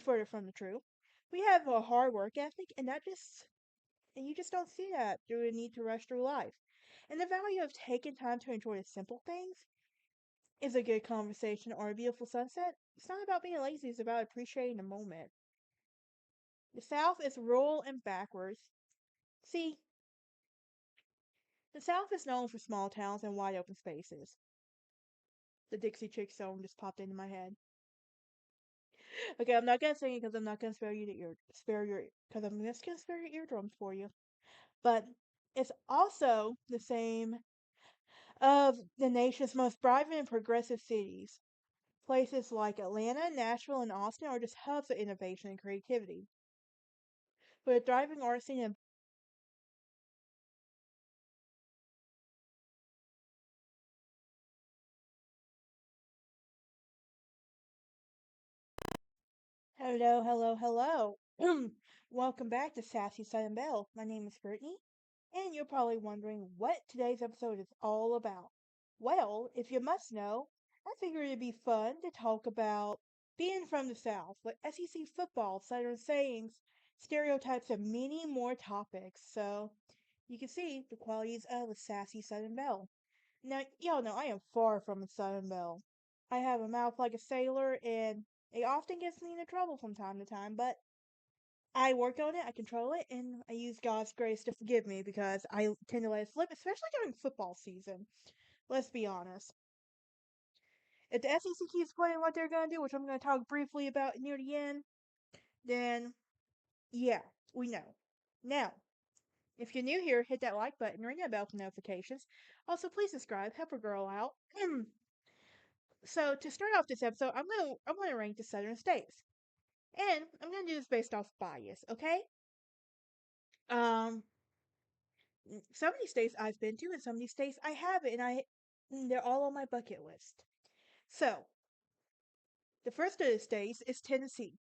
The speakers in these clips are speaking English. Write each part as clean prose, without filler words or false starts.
further from the truth. We have a hard work ethic, and you just don't see that through the need to rush through life. And the value of taking time to enjoy the simple things is a good conversation or a beautiful sunset. It's not about being lazy, it's about appreciating the moment. The South is rural and backwards. See, the South is known for small towns and wide open spaces. The Dixie Chick song just popped into my head. Okay, I'm not gonna sing it because I'm not gonna because I'm just gonna spare your eardrums for you. But it's also the same of the nation's most vibrant and progressive cities. Places like Atlanta, Nashville, and Austin are just hubs of innovation and creativity. With a thriving art scene and hello, hello, hello. Welcome back to Sassy Southern Belle. My name is Brittany, and you're probably wondering what today's episode is all about. Well, if you must know, I figured it'd be fun to talk about being from the South, like SEC football, Southern sayings, stereotypes, and many more topics. So you can see the qualities of a sassy Southern Belle. Now, y'all know I am far from a Southern Belle. I have a mouth like a sailor, and it often gets me into trouble from time to time, but I work on it, I control it, and I use God's grace to forgive me because I tend to let it slip, especially during football season. Let's be honest. If the SEC keeps playing what they're going to do, which I'm going to talk briefly about near the end, then yeah, we know. Now, if you're new here, hit that like button, ring that bell for notifications. Also, please subscribe, help a girl out. So to start off this episode, I'm gonna rank the southern states, and I'm gonna do this based off bias. Okay. Um, some of these states I've been to, and some of these states I haven't, they're all on my bucket list. So the first of the states is Tennessee,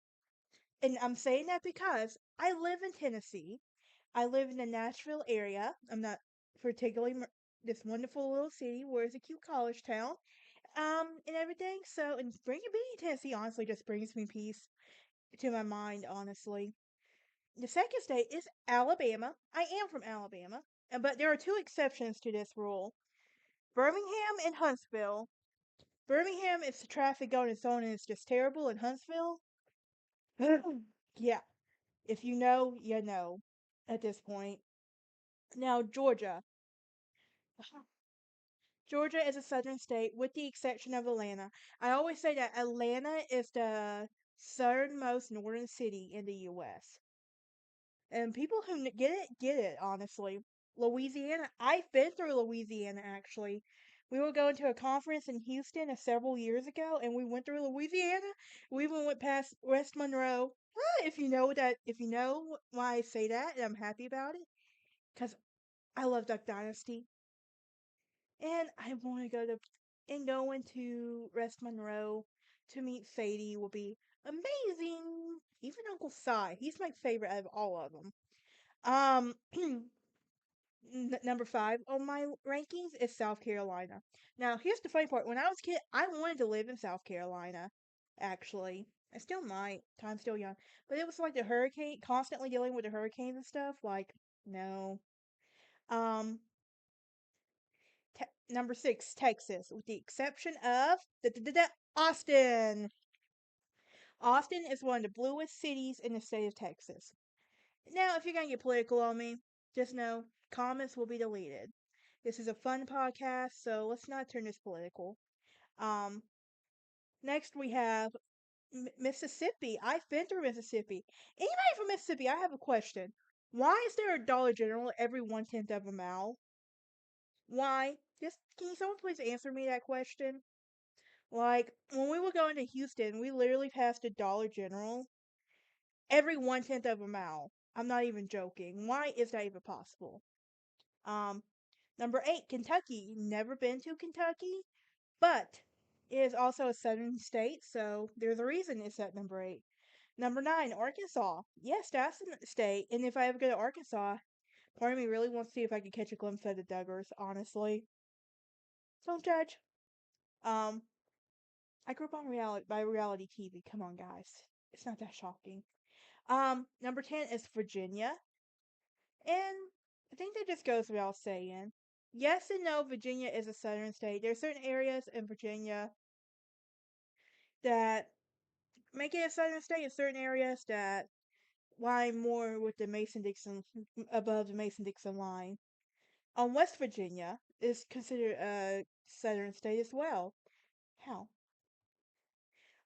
and I'm saying that because I live in Tennessee. I live in the Nashville area. I'm not particularly this wonderful little city where it's a cute college town, and everything. So, and bringing being in Tennessee honestly just brings me peace to my mind, honestly. The second state is Alabama. I am from Alabama, but there are two exceptions to this rule: Birmingham and Huntsville. Birmingham is the traffic going its own and it's just terrible. In Huntsville, yeah, if you know, you know at this point. Now, Georgia. Georgia is a southern state with the exception of Atlanta. I always say that Atlanta is the southernmost northern city in the U.S. And people who get it, honestly. Louisiana, I've been through Louisiana actually. We were going to a conference in Houston several years ago, and we went through Louisiana. We even went past West Monroe. If you know that, if you know why I say that, and I'm happy about it, because I love Duck Dynasty, and I want to go to and going to West Monroe to meet Sadie will be amazing. Even Uncle Si, he's my favorite out of all of them. Um, number five on my rankings is South Carolina. Now, here's the funny part. When I was a kid, I wanted to live in South Carolina. Actually, I still might. Time's still young, but it was like the hurricane, constantly dealing with the hurricanes and stuff. Like, no. Um, Number six, Texas, with the exception of Austin. Austin is one of the bluest cities in the state of Texas. Now, if you're going to get political on me, just know comments will be deleted. This is a fun podcast, so let's not turn this political. Um, Next we have Mississippi. I've been through Mississippi. Anybody from Mississippi, I have a question. Why is there a Dollar General every 1/10 of a mile? Why? Just can someone please answer me that question? Like when we were going to Houston, we literally passed a Dollar General every 1/10 of a mile. I'm not even joking. Why is that even possible? Um, Number eight, Kentucky. Never been to Kentucky, but it is also a southern state, so there's a reason it's at number eight. Number nine, Arkansas. Yes, that's a state, and if I ever go to Arkansas, part of me really wants to see if I could catch a glimpse of the Duggars, honestly. Don't judge. Um, I grew up on reality TV. Come on, guys. It's not that shocking. Number 10 is Virginia. And I think that just goes without saying. Yes and no, Virginia is a southern state. There are certain areas in Virginia that make it a southern state, and certain areas that lie more with the Mason Dixon, above the Mason Dixon line. West Virginia is considered a southern state as well. How?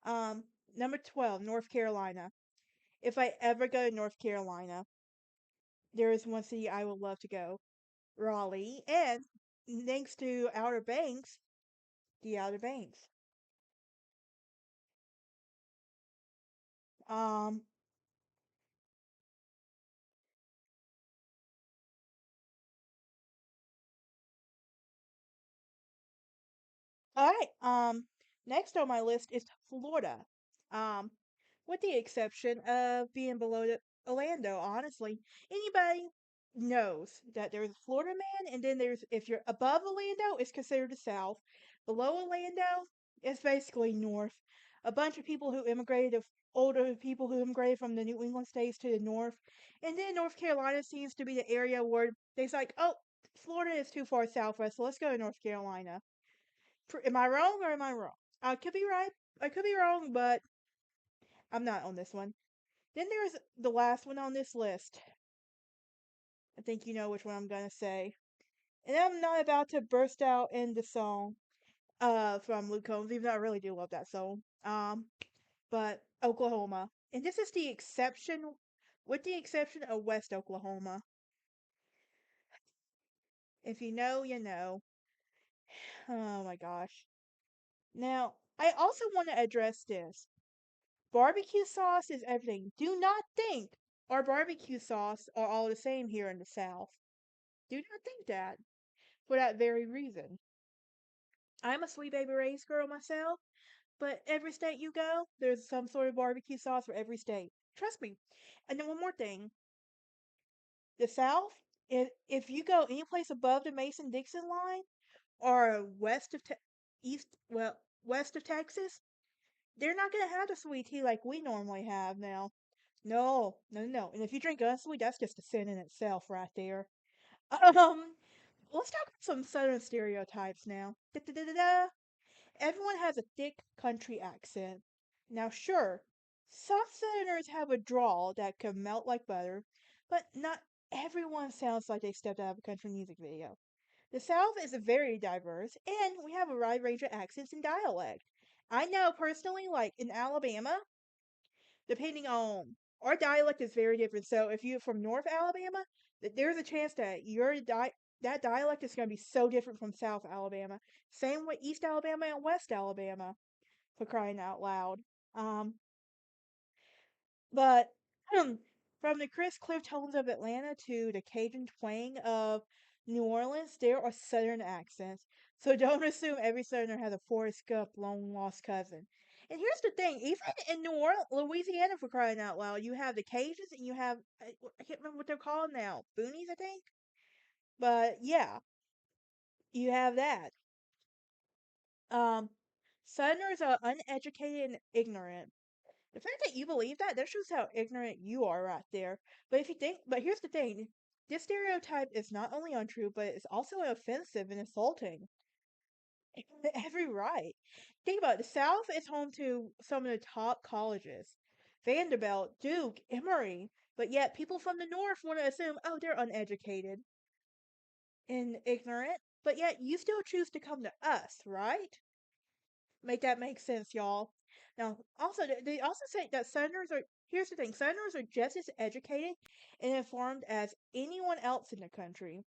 Um, Number 12, North Carolina. If I ever go to North Carolina, there is one city I would love to go, Raleigh, and thanks to Outer Banks, the Outer Banks. Um, all right. Next on my list is Florida. Um, with the exception of being below Orlando, honestly, anybody knows that there's a Florida man, and then there's if you're above Orlando, it's considered the South. Below Orlando, it's basically North. A bunch of people who immigrated, of older people who immigrated from the New England states to the North, and then North Carolina seems to be the area where they's like, oh, Florida is too far southwest, so let's go to North Carolina. Am I wrong or am I wrong? I could be right. I could be wrong, but I'm not on this one. Then there's the last one on this list. I think you know which one I'm gonna say. And I'm not about to burst out in the song from Luke Combs, even though I really do love that song. But Oklahoma. And this is the exception, with the exception of West Oklahoma. If you know, you know. Oh my gosh. Now, I also want to address this. Barbecue sauce is everything. Do not think our barbecue sauce are all the same here in the South. Do not think that for that very reason. I'm a Sweet Baby Ray's girl myself, but every state you go, there's some sort of barbecue sauce for every state. Trust me. And then one more thing. The South, if you go any place above the Mason-Dixon line or west of Texas, they're not gonna have the sweet tea like we normally have now. No, no, no. And if you drink unsweet, that's just a sin in itself right there. Um, let's talk about some Southern stereotypes now. Da-da-da-da-da. Everyone has a thick country accent. Now, sure, some Southerners have a drawl that can melt like butter, but not everyone sounds like they stepped out of a country music video. The South is very diverse, and we have a wide range of accents and dialect. I know personally, like in Alabama, depending on our dialect is very different. So if you're from North Alabama, there's a chance that that dialect is going to be so different from South Alabama. Same with East Alabama and West Alabama, for crying out loud. Um, but from the crisp clear tones of Atlanta to the Cajun twang of New Orleans, there are Southern accents. So don't assume every Southerner has a Forrest Gump long lost cousin. And here's the thing, even in New Orleans, Louisiana, for crying out loud, you have the Cajuns and you have, I can't remember what they're called now, Boonies, I think? But yeah, you have that. Um, Southerners are uneducated and ignorant. The fact that you believe that shows how ignorant you are right there. But here's the thing. This stereotype is not only untrue, but it's also offensive and insulting. Every right. Think about it. The South is home to some of the top colleges. Vanderbilt, Duke, Emory. But yet people from the North want to assume, oh, they're uneducated and ignorant. But yet you still choose to come to us, right? Make that make sense, y'all. Now, also, they also say that Southerners are. Here's the thing: Southerners are just as educated and informed as anyone else in the country.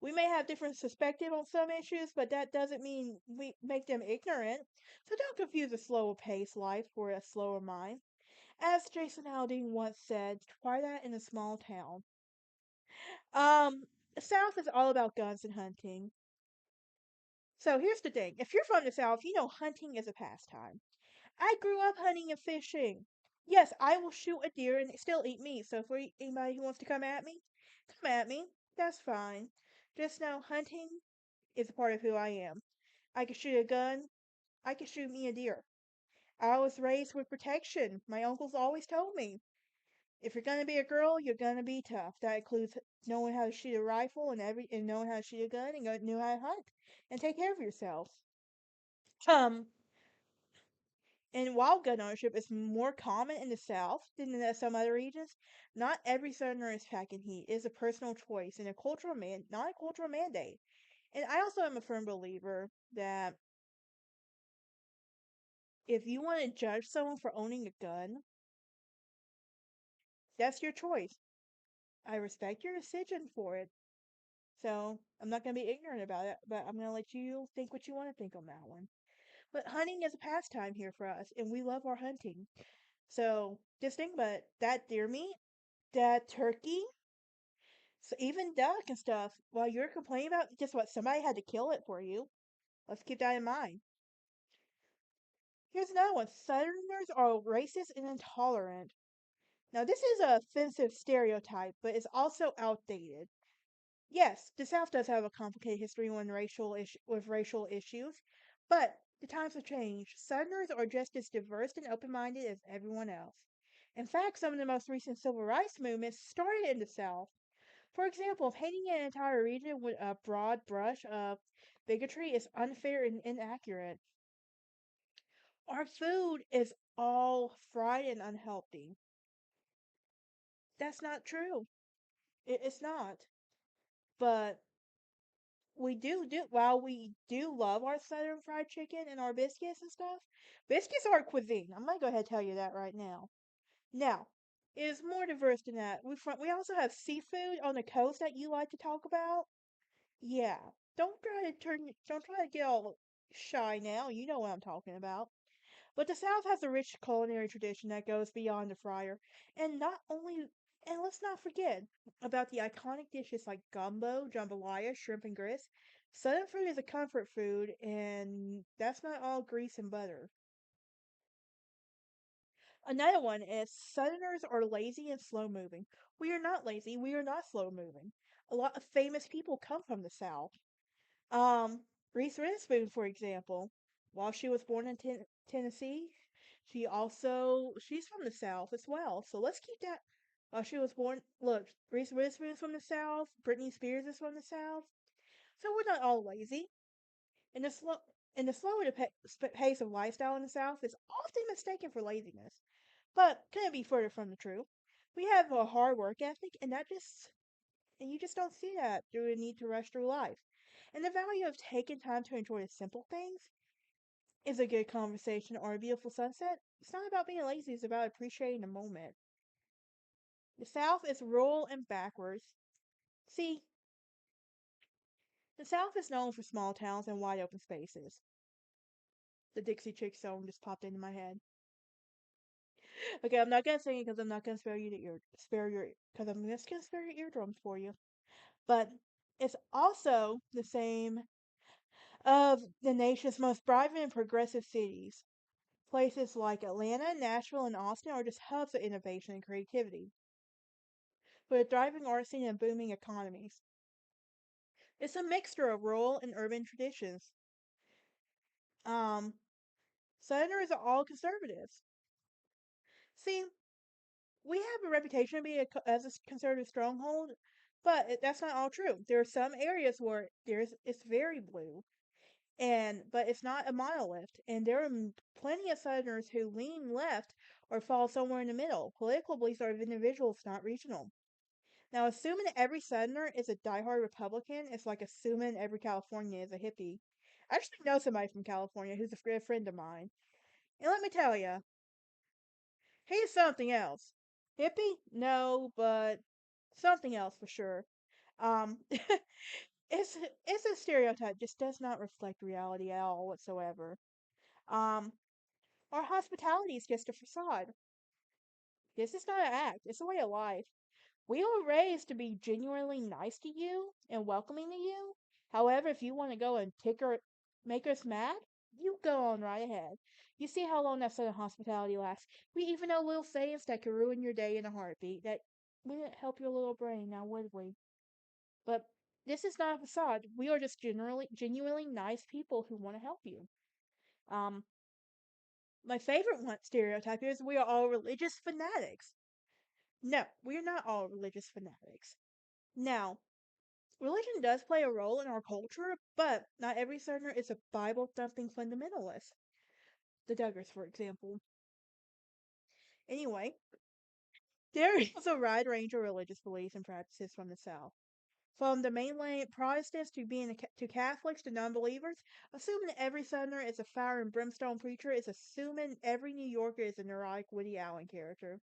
We may have different perspective on some issues, but that doesn't mean we make them ignorant. So don't confuse a slower paced life for a slower mind. As Jason Aldean once said, try that in a small town. The South is all about guns and hunting. So here's the thing: if you're from the South, you know hunting is a pastime. I grew up hunting and fishing. Yes, I will shoot a deer and still eat meat. So for anybody who wants to come at me. That's fine. Just know hunting is a part of who I am. I can shoot a gun. I can shoot me a deer. I was raised with protection. My uncles always told me, if you're gonna be a girl, you're gonna be tough. That includes knowing how to shoot a rifle and knowing how to shoot a gun and know how to hunt and take care of yourself. Um, and while gun ownership is more common in the South than in some other regions, not every Southerner is packing heat. It is a personal choice and not a cultural mandate. And I also am a firm believer that if you want to judge someone for owning a gun, that's your choice. I respect your decision for it. So I'm not going to be ignorant about it, but I'm going to let you think what you want to think on that one. But hunting is a pastime here for us, and we love our hunting. So just think about it. That deer meat, that turkey, so even duck and stuff, while you're complaining about just what somebody had to kill it for you, let's keep that in mind. Here's another one. Southerners are racist and intolerant. Now, this is a offensive stereotype, but it's also outdated. Yes, the South does have a complicated history with racial issues, but the times have changed. Southerners are just as diverse and open-minded as everyone else. In fact, some of the most recent civil rights movements started in the South. For example, painting an entire region with a broad brush of bigotry is unfair and inaccurate. Our food is all fried and unhealthy. That's not true. It's not. But while we do love our southern fried chicken and our biscuits and stuff, biscuits are cuisine. I'm gonna go ahead and tell you that right now. Now, it is more diverse than that. We also have seafood on the coast that you like to talk about. Yeah. Don't try to get all shy now. You know what I'm talking about. But the South has a rich culinary tradition that goes beyond the fryer. And not only and let's not forget about the iconic dishes like gumbo, jambalaya, shrimp and grits. Southern food is a comfort food, and that's not all grease and butter. Another one is Southerners are lazy and slow moving. We are not lazy, we are not slow moving. A lot of famous people come from the South. Um, Reese Witherspoon, for example, while she was born in Tennessee, she's from the South as well. So let's keep that. While she was born, look, Reese Witherspoon is from the South. Britney Spears is from the South. So we're not all lazy. And the slower pace of lifestyle in the South is often mistaken for laziness, but couldn't be further from the truth. We have a hard work ethic, and you just don't see that through the need to rush through life. And the value of taking time to enjoy the simple things is a good conversation or a beautiful sunset. It's not about being lazy, it's about appreciating the moment. The South is rural and backwards. See, the South is known for small towns and wide open spaces. The Dixie Chick song just popped into my head. Okay, I'm not gonna sing it because I'm not gonna because I'm just gonna spare your eardrums for you. But it's also the same of the nation's most vibrant and progressive cities. Places like Atlanta, Nashville, and Austin are just hubs of innovation and creativity, with a thriving art scene and booming economies. It's a mixture of rural and urban traditions. Um, Southerners are all conservatives. See, we have a reputation to be as a conservative stronghold, but that's not all true. There are some areas where it's very blue, but it's not a monolith, and there are plenty of Southerners who lean left or fall somewhere in the middle. Political beliefs are of individuals, not regional. Now, assuming that every Southerner is a diehard Republican is like assuming every Californian is a hippie. I actually know somebody from California who's a good friend of mine, and let me tell you, he's something else. Hippie? No, but something else for sure. Um, it's a stereotype, just does not reflect reality at all whatsoever. Um, our hospitality is just a facade. This is not an act; it's a way of life. We were raised to be genuinely nice to you and welcoming to you. However, if you want to go and make us mad, you go on right ahead. You see how long that Southern hospitality lasts. We even know little sayings that could ruin your day in a heartbeat. That wouldn't help your little brain, now would we? But this is not a facade. We are just genuinely nice people who want to help you. Um, My favorite one stereotype is we are all religious fanatics. No, we are not all religious fanatics. Now, religion does play a role in our culture, but not every Southerner is a Bible thumping fundamentalist. The Duggars, for example. Anyway, there is a wide range of religious beliefs and practices from the South. From the mainland Protestants to Catholics to non-believers, assuming every Southerner is a fire and brimstone preacher is assuming every New Yorker is a neurotic Woody Allen character.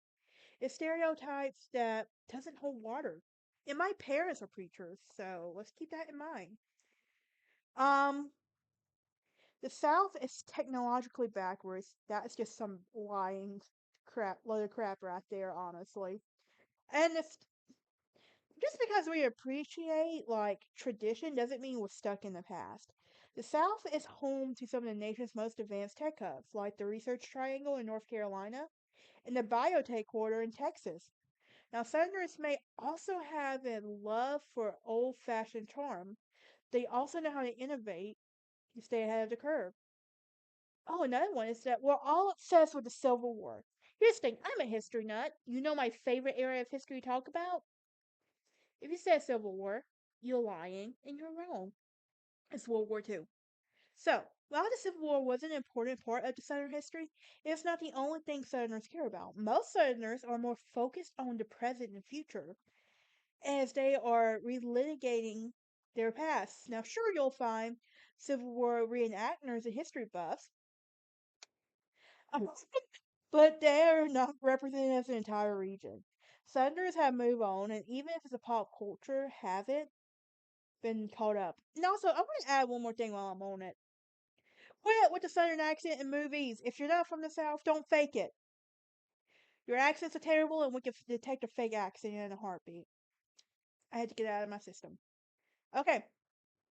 It's stereotypes that doesn't hold water. And my parents are preachers, so let's keep that in mind. Um, the South is technologically backwards. That's just some lying load of crap right there, honestly. And it's just because we appreciate tradition doesn't mean we're stuck in the past. The South is home to some of the nation's most advanced tech hubs, like the Research Triangle in North Carolina and the Biotech Corridor in Texas. Now, Southerners may also have a love for old fashioned charm. They also know how to innovate to stay ahead of the curve. Oh, another one is that we're all obsessed with the Civil War. Here's the thing, I'm a history nut. You know my favorite area of history to talk about? If you say Civil War, you're lying and you're wrong. It's World War II. So, while the Civil War was an important part of the Southern history, it's not the only thing Southerners care about. Most Southerners are more focused on the present and future, as they are relitigating their past. Now, sure, you'll find Civil War reenactors and history buffs, but they're not represented as an entire region. Southerners have moved on, and even if it's a pop culture, haven't been caught up. And also, I want to add one more thing while I'm on it. Quit with the Southern accent in movies. If you're not from the South, don't fake it. Your accents are terrible, and we can detect a fake accent in a heartbeat. I had to get it out of my system. Okay,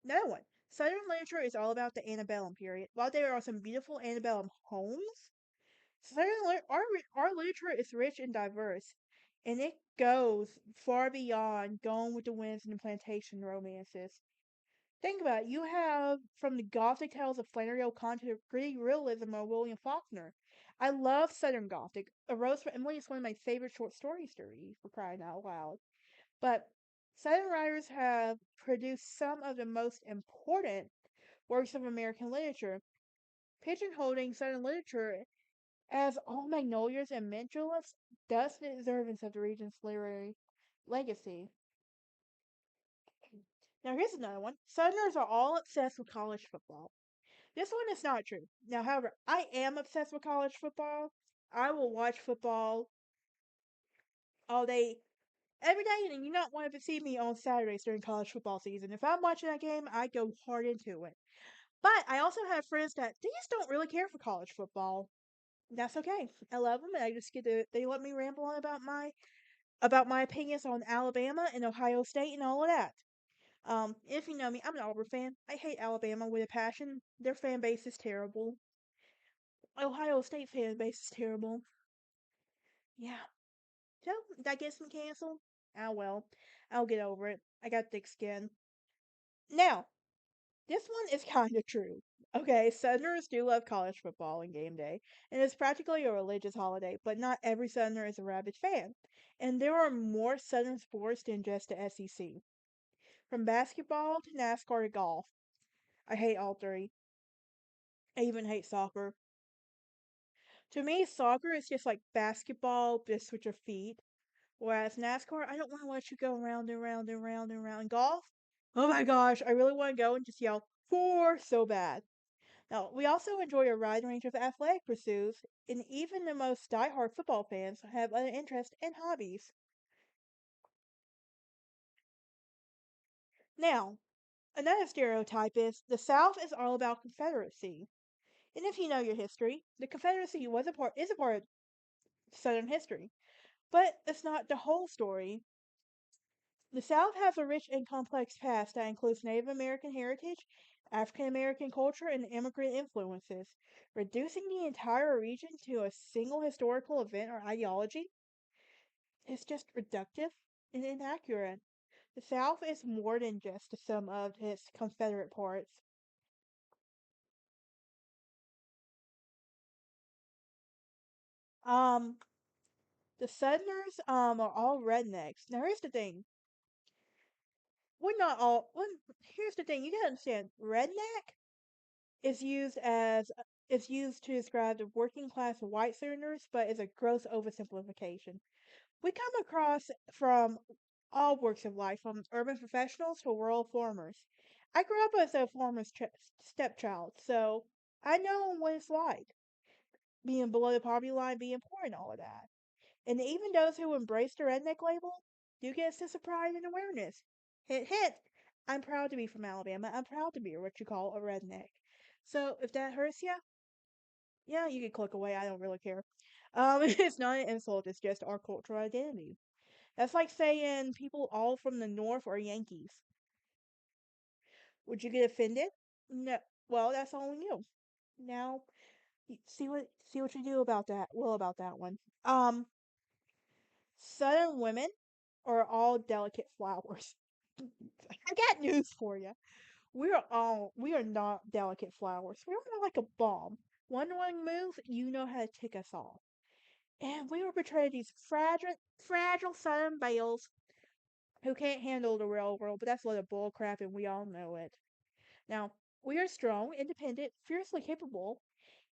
another one. Southern literature is all about the antebellum period. While there are some beautiful antebellum homes, our literature is rich and diverse, and it goes far beyond Gone with the Winds and the plantation romances. Think about it. You have from the Gothic tales of Flannery O'Connor to the gritty realism of William Faulkner. I love Southern Gothic. A Rose for Emily is one of my favorite short stories to read, for crying out loud. But Southern writers have produced some of the most important works of American literature, pigeonholing Southern literature as all magnolias and mint juleps does the observance of the region's literary legacy. Now here's another one. Southerners are all obsessed with college football. This one is not true. Now, however, I am obsessed with college football. I will watch football all day, every day, and you not want to see me on Saturdays during college football season. If I'm watching that game, I go hard into it. But I also have friends that they just don't really care for college football. That's okay. I love them, and I just get to. They let me ramble on about my opinions on Alabama and Ohio State and all of that. If you know me, I'm an Auburn fan. I hate Alabama with a passion. Their fan base is terrible. Ohio State fan base is terrible. Yeah. So that gets me canceled. Ah well. I'll get over it. I got thick skin. Now, this one is kind of true. Okay, Southerners do love college football and game day, and it's practically a religious holiday, but not every Southerner is a rabid fan. And there are more Southern sports than just the SEC. From basketball to NASCAR to golf. I hate all three. I even hate soccer. To me, soccer is just like basketball, just with your feet. Whereas NASCAR, I don't want to let you go round and round and round and round. Golf, oh my gosh, I really want to go and just yell four so bad. Now, we also enjoy a wide range of athletic pursuits, and even the most diehard football fans have other interests and hobbies. Now, another stereotype is the South is all about Confederacy. And if you know your history, the Confederacy is a part of Southern history, but it's not the whole story. The South has a rich and complex past that includes Native American heritage, African American culture, and immigrant influences. Reducing the entire region to a single historical event or ideology is just reductive and inaccurate. The South is more than just the sum of its Confederate parts. Um, the Southerners are all rednecks. Now here's the thing. We're not all. Well, here's the thing. You gotta understand. Redneck is used as is used to describe the working class white Southerners, but is a gross oversimplification. We come across from all walks of life, from urban professionals to rural farmers. I grew up as a farmer's stepchild, so I know what it's like being below the poverty line, being poor, and all of that. And even those who embrace the redneck label do get a sense of pride and awareness. Hint, hint. I'm proud to be from Alabama. I'm proud to be what you call a redneck. So if that hurts you, yeah, you can click away. I don't really care. It's not an insult. It's just our cultural identity. That's like saying people all from the North are Yankees. Would you get offended? No. Well, that's all on you. Now, see what you do about that. Well, about that one. Um, Southern women are all delicate flowers. I got news for you. We are not delicate flowers. We're more like a bomb. One wrong move, you know how to tick us off. And we were portrayed these fragile Southern belles who can't handle the real world, but that's a lot of bull crap, and we all know it. Now, we are strong, independent, fiercely capable,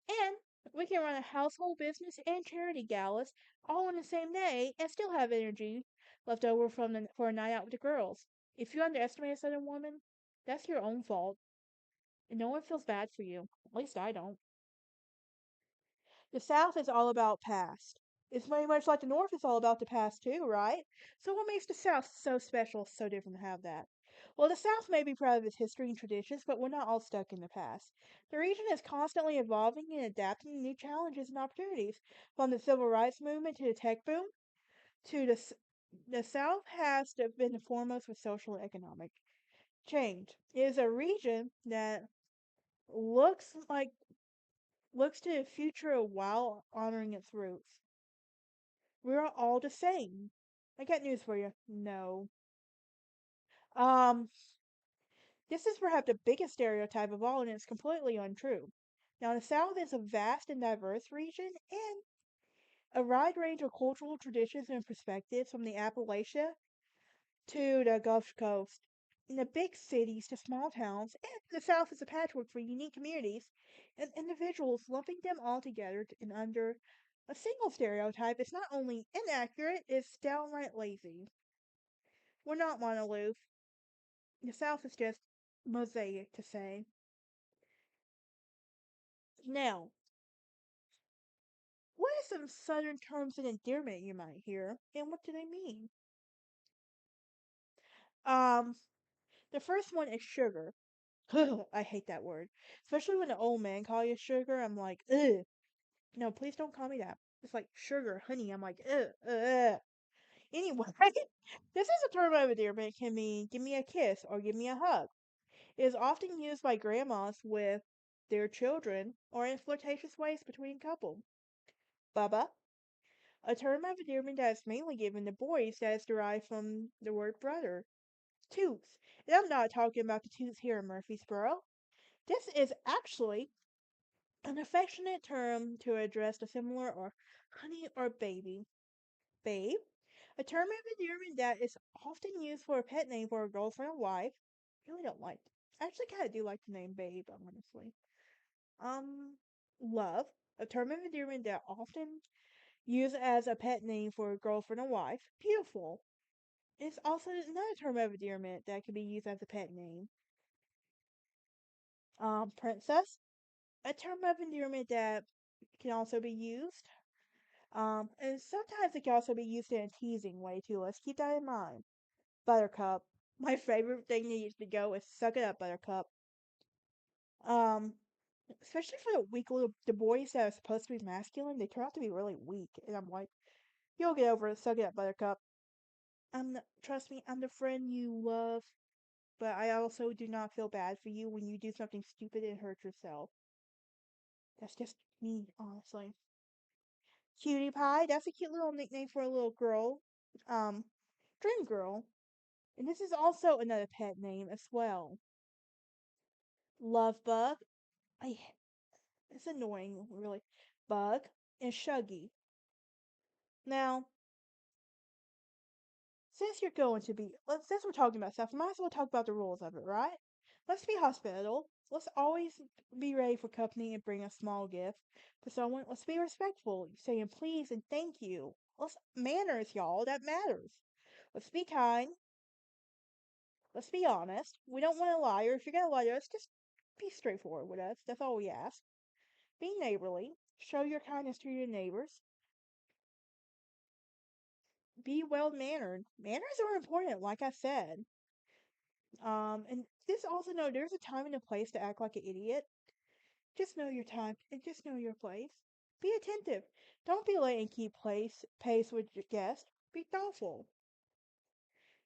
and we can run a household business and charity galas all in the same day and still have energy left over for a night out with the girls. If you underestimate a Southern woman, that's your own fault, and no one feels bad for you. At least I don't. The South is all about past. It's very much like the North is all about the past too, right? So what makes the South so special, so different to have that? Well, the South may be proud of its history and traditions, but we're not all stuck in the past. The region is constantly evolving and adapting to new challenges and opportunities. From the civil rights movement to the tech boom, to the South has been the foremost with social and economic change. It is a region that looks like looks to the future while honoring its roots. We're all the same. I got news for you. No. Um, this is perhaps the biggest stereotype of all, and it's completely untrue. Now, the South is a vast and diverse region, and a wide range of cultural traditions and perspectives from the Appalachia to the Gulf Coast. In the big cities to small towns, and the South is a patchwork for unique communities and individuals, lumping them all together under a single stereotype is not only inaccurate, it's downright lazy. We're not monolith. The South is just mosaic to say. Now, what are some Southern terms of endearment you might hear, and what do they mean? Um, the first one is sugar. I hate that word, especially when an old man call you sugar. I'm like, ugh. No, please don't call me that. It's like sugar, honey. I'm like, ugh, ugh. Anyway, this is a term of endearment. Can mean give me a kiss or give me a hug. It is often used by grandmas with their children or in flirtatious ways between couple. Bubba, a term of endearment that is mainly given to boys that is derived from the word brother. Toots. And I'm not talking about the toots here in Murfreesboro. This is actually an affectionate term to address the similar or honey or baby. Babe, a term of endearment that is often used for a pet name for a girlfriend or wife. Really don't like. I actually kind of do like the name Babe, honestly. Um, love, a term of endearment that often used as a pet name for a girlfriend or wife. Beautiful. It's also another term of endearment that can be used as a pet name. Princess, a term of endearment that can also be used. And sometimes it can also be used in a teasing way too. Let's keep that in mind. Buttercup. My favorite thing to use to go is suck it up, Buttercup. Um, especially for the weak little the boys that are supposed to be masculine, they turn out to be really weak. And I'm like, you'll get over it, suck it up, Buttercup. Trust me, I'm the friend you love, but I also do not feel bad for you when you do something stupid and hurt yourself. That's just me, honestly. Cutie Pie, that's a cute little nickname for a little girl. Um, Dream Girl. And this is also another pet name as well. Love Bug. I, it's annoying, really. Bug and Shuggy. Now, since you're going to be, since we're talking about stuff, we might as well talk about the rules of it, right? Let's be hospitable. Let's always be ready for company and bring a small gift for someone. Let's be respectful, saying please and thank you. Let's manners, y'all. That matters. Let's be kind. Let's be honest. We don't want to lie, or if you're gonna lie to us, just be straightforward with us. That's all we ask. Be neighborly. Show your kindness to your neighbors. Be well mannered. Manners are important, like I said. And just also know there's a time and a place to act like an idiot. Just know your time and just know your place. Be attentive. Don't be late and keep pace with your guests. Be thoughtful.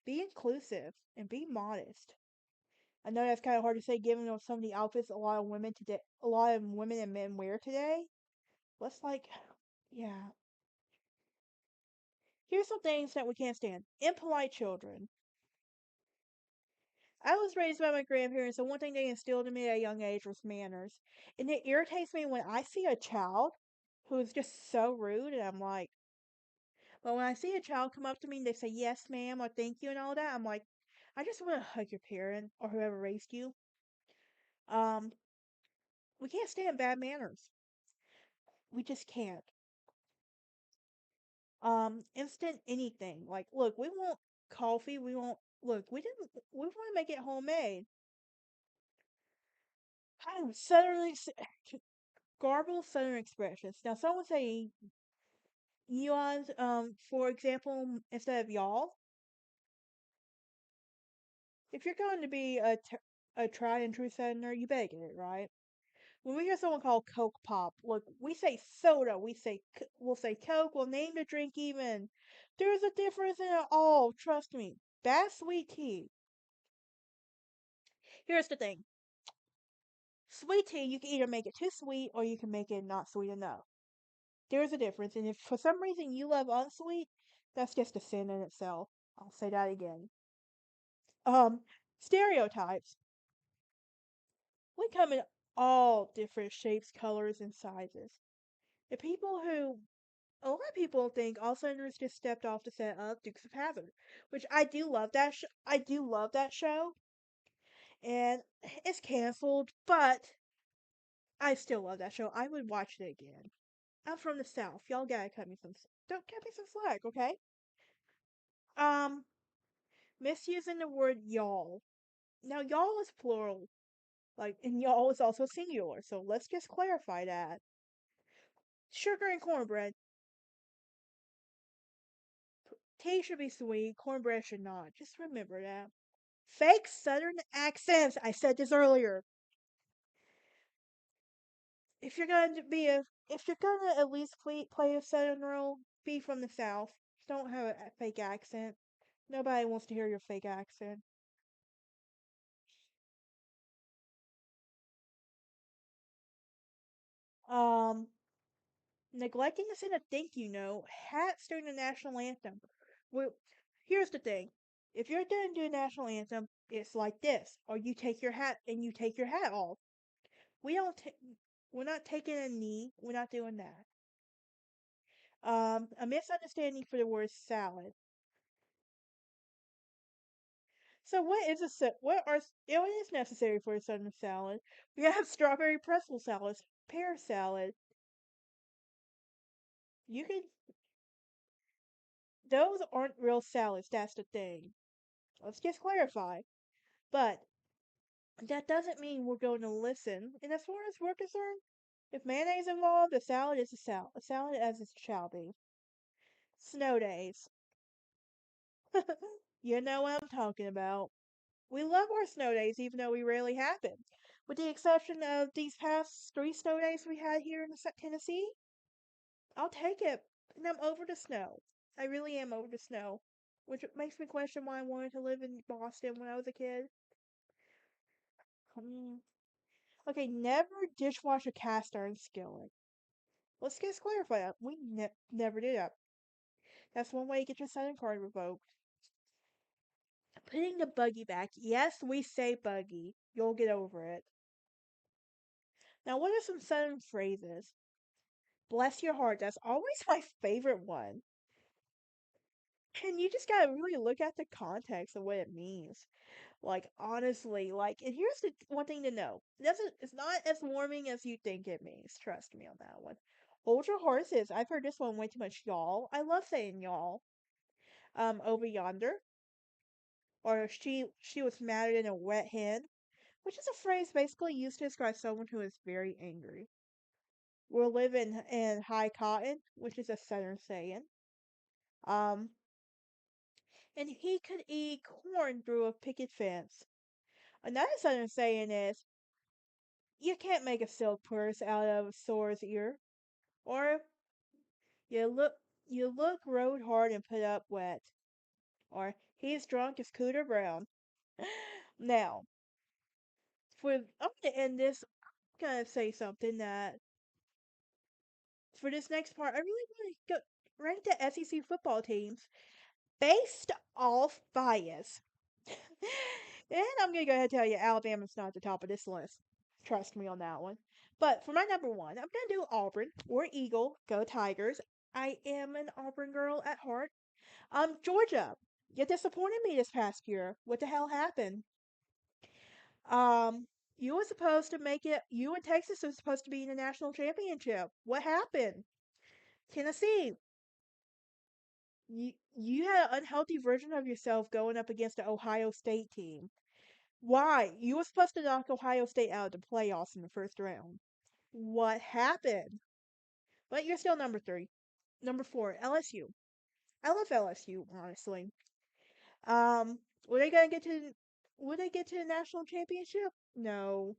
Be inclusive and be modest. I know that's kind of hard to say given some of the outfits a lot of women and men wear today. Let's like, yeah. Here's some things that we can't stand. Impolite children. I was raised by my grandparents, and one thing they instilled in me at a young age was manners. And it irritates me when I see a child who is just so rude, and I'm like, but when I see a child come up to me and they say yes, ma'am, or thank you, and all that, I'm like, I just want to hug your parent or whoever raised you. Um, we can't stand bad manners. We just can't. Instant anything. Like, look, we want coffee. We want look. We didn't. We want to make it homemade. Southern garbled Southern expressions. Now, some would say eons. For example, instead of y'all, if you're going to be a tried and true Southerner, you better get it right. When we hear someone call Coke pop, look, we say soda. We'll say Coke. We'll name the drink even. There's a difference in it all. Trust me. That's sweet tea. Here's the thing. Sweet tea, you can either make it too sweet or you can make it not sweet enough. There's a difference, and if for some reason you love unsweet, that's just a sin in itself. I'll say that again. Um, Stereotypes. We come in all different shapes, colors, and sizes. The people who a lot of people think all Southerners just stepped off to set up Dukes of Hazzard, which I do love that. I do love that show, and it's canceled, but I still love that show. I would watch it again. I'm from the South. Y'all gotta cut me some. Don't cut me some slack, okay? Um, Misusing the word y'all. Now, y'all is plural, like, and y'all is also singular. So let's just clarify that. Sugar and cornbread. Tea should be sweet. Cornbread should not. Just remember that. Fake Southern accents. I said this earlier. If you're going to be a, if you're gonna at least play a Southern role, be from the South. Don't have a fake accent. Nobody wants to hear your fake accent. Um, Neglecting to send a thank you note, hats during the national anthem. Well, here's the thing. If you're gonna do a national anthem, it's like this, or you take your hat and you take your hat off. We don't. We're not taking a knee. We're not doing that. A misunderstanding for the word salad. So what is necessary for a southern salad? We have strawberry pretzel salads, pear salad. You can those aren't real salads. That's the thing. Let's just clarify. But that doesn't mean we're going to listen. And as far as we're concerned, if mayonnaise involved, a salad is a salad. A salad as it shall be. Snow days. You know what I'm talking about. We love our snow days, even though we rarely have them. With the exception of these past 3 snow days we had here in Tennessee, I'll take it. And I'm over the snow. I really am over the snow. Which makes me question why I wanted to live in Boston when I was a kid. Hmm. Okay, never dishwash a cast iron skillet. Let's just clarify that. We never did that. That's one way to get your Southern card revoked. Putting the buggy back. Yes, we say buggy. You'll get over it. Now, what are some Southern phrases? Bless your heart. That's always my favorite one. And you just gotta really look at the context of what it means. Like honestly, like and here's the one thing to know. It's not as warming as you think it means. Trust me on that one. Hold your horses. I've heard this one way too much, y'all. I love saying y'all. Over yonder. Or she was madder than a wet hen, which is a phrase basically used to describe someone who is very angry. We're living in high cotton, which is a southern saying. Um, and he could eat corn through a picket fence. Another southern saying is, you can't make a silk purse out of a sore's ear. Or you look rode hard and put up wet. Or he's drunk as Cooter Brown. Now, I'm gonna end this. I'm gonna say something that for this next part, I really want to go rank the SEC football teams based off bias. And I'm gonna go ahead and tell you Alabama's not at the top of this list. Trust me on that one. But for my number one, I'm gonna do Auburn or Eagle. Go Tigers. I am an Auburn girl at heart. Georgia. You disappointed me this past year. What the hell happened? Um, you were supposed to make it. You and Texas were supposed to be in the national championship. What happened? Tennessee. You had an unhealthy version of yourself going up against the Ohio State team. Why? You were supposed to knock Ohio State out of the playoffs in the first round. What happened? But you're still number three. Number four, LSU. I love LSU, honestly. Um, were they gonna get to would they get to the national championship? No.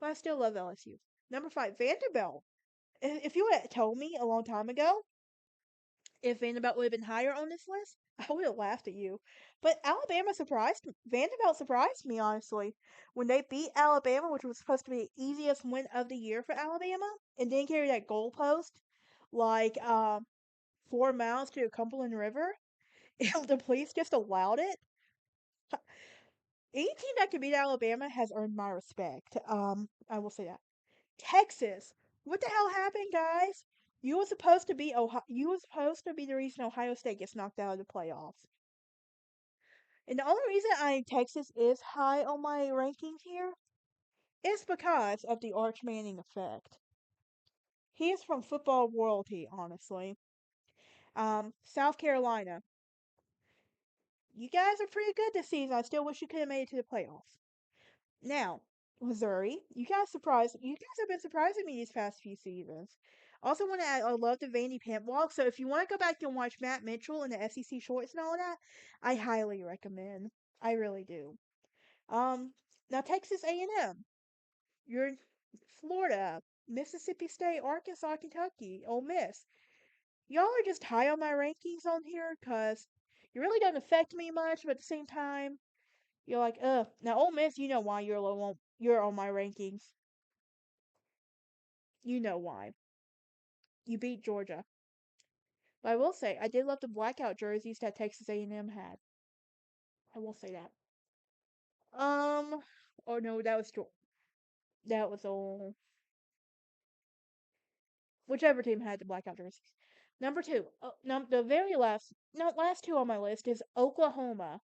But I still love LSU. Number five, Vanderbilt. If you had told me a long time ago if Vanderbilt would have been higher on this list, I would have laughed at you. But Vanderbilt surprised me, honestly. When they beat Alabama, which was supposed to be the easiest win of the year for Alabama, and didn't carry that goalpost like 4 miles to the Cumberland River, and the police just allowed it. Any team that can beat Alabama has earned my respect. I will say that. Texas. What the hell happened, guys? You were supposed to be the reason Ohio State gets knocked out of the playoffs. And the only reason Texas is high on my rankings here is because of the Arch Manning effect. He is from football royalty, honestly. South Carolina. You guys are pretty good this season. I still wish you could have made it to the playoffs. Now, Missouri, you guys have been surprising me these past few seasons. Also want to add, I love the Vandy Pimp Walk. So if you want to go back and watch Matt Mitchell and the SEC shorts and all that, I highly recommend. I really do. Um, Now Texas A&M, you're Florida, Mississippi State, Arkansas, Kentucky, Ole Miss. Y'all are just high on my rankings on here because you really don't affect me much, but at the same time, you're like, ugh. Now, Ole Miss, you know why you're on my rankings. You know why. You beat Georgia. But I will say, I did love the blackout jerseys that Texas A&M had. I will say that. Oh no, that was all. Whichever team had the blackout jerseys. Number two, the very last, no, last two on my list is Oklahoma.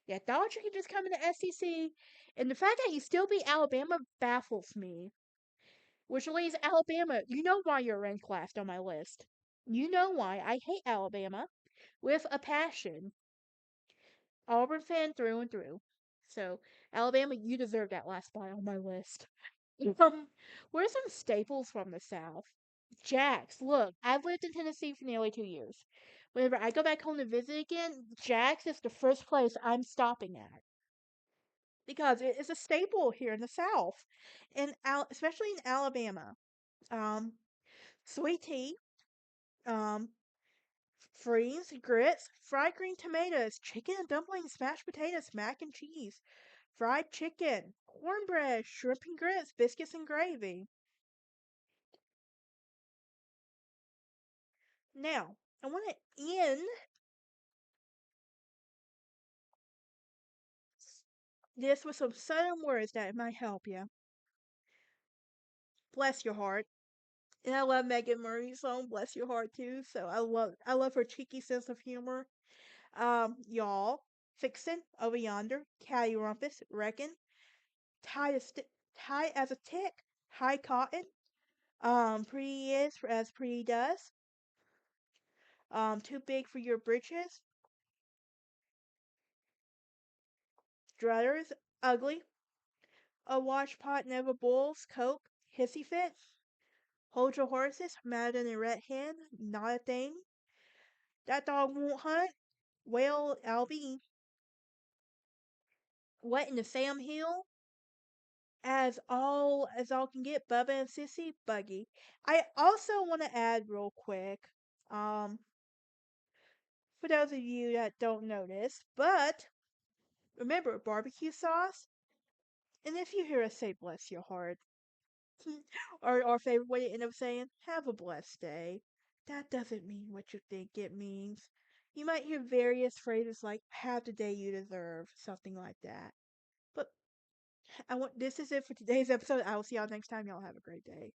Yeah, thought you could just come into SEC, and the fact that you still beat Alabama baffles me. Which leaves Alabama. You know why you're ranked last on my list. You know why I hate Alabama with a passion. Auburn fan through and through. So, Alabama, you deserve that last spot on my list. What are some staples from the South? Jack's. Look, I've lived in Tennessee for nearly 2 years. Whenever I go back home to visit again, Jack's is the first place I'm stopping at because it is a staple here in the South, and especially in Alabama. Um, Sweet tea, um, greens, grits, fried green tomatoes, chicken and dumplings, mashed potatoes, mac and cheese, fried chicken, cornbread, shrimp and grits, biscuits and gravy. Now, I want to end this with some southern words that might help you. Bless your heart. And I love Megan Murray's song "Bless Your Heart" too. So I love her cheeky sense of humor. Y'all, Fixin' over yonder, Catty Rumpus, Reckon, tight as tight as a tick, high cotton. Pretty is as pretty does. Too big for your britches. Druthers, ugly. A washpot never boils, coke, hissy fits. Hold your horses, mad than a red hen, not a thing. That dog won't hunt. Well, I'll be. What in the Sam Hill? As all can get, Bubba and Sissy, Buggy. I also want to add real quick, um, for those of you that don't notice, but remember barbecue sauce. And if you hear us say bless your heart, or our favorite way to end up saying, have a blessed day. That doesn't mean what you think it means. You might hear various phrases like, have the day you deserve, something like that. But this is it for today's episode. I will see y'all next time. Y'all have a great day.